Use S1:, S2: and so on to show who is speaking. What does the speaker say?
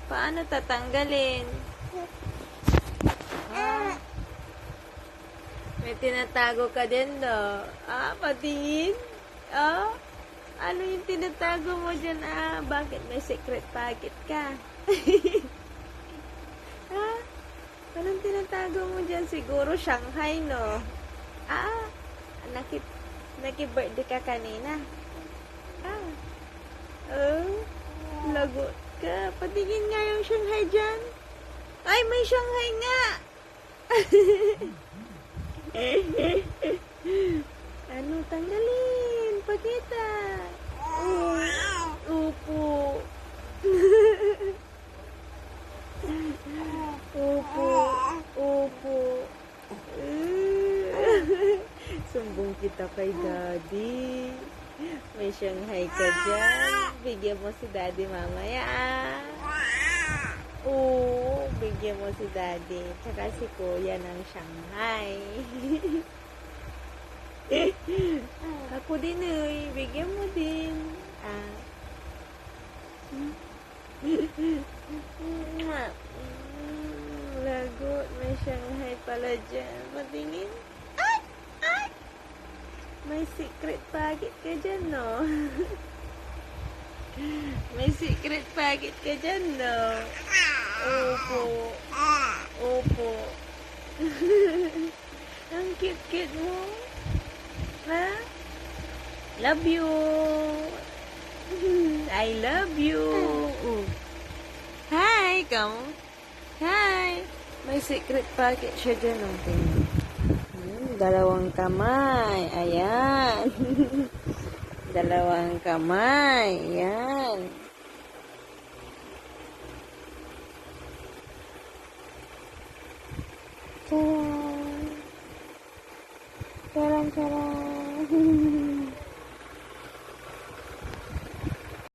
S1: Paano tatanggalin? Ah, may tinatago ka din, no? Patingin? Ano yung tinatago mo dyan? Bakit may secret pocket ka? Anong tinatago mo dyan? Siguro Shanghai, no? Naki-birthday ka kanina. Lagot ka. Patingin nga yung Shanghai dyan. Ay, may Shanghai nga! Ano, tanggalin. Pakita. Upo. Upo. Sumbong kita kay Daddy. May Shanghai ka dyan. Bigyan mo si Daddy mamaya. Oo, bigyan mo si Daddy. Tsaka si Kuya ng Shanghai. Ako din bigyan mo din. Lagot, may Shanghai pala dyan. Patingin. Ay! May secret pocket ka dyan, no? May secret pocket ka dyan, no? Opo. Ang cute-cute mo. Ha? Love you. I love you. Hi, come. Hi. May secret pocket siya dyan, okay? Dalawang kamay. Ayan. Dalawang kamay. Ayan. Charan. Charan.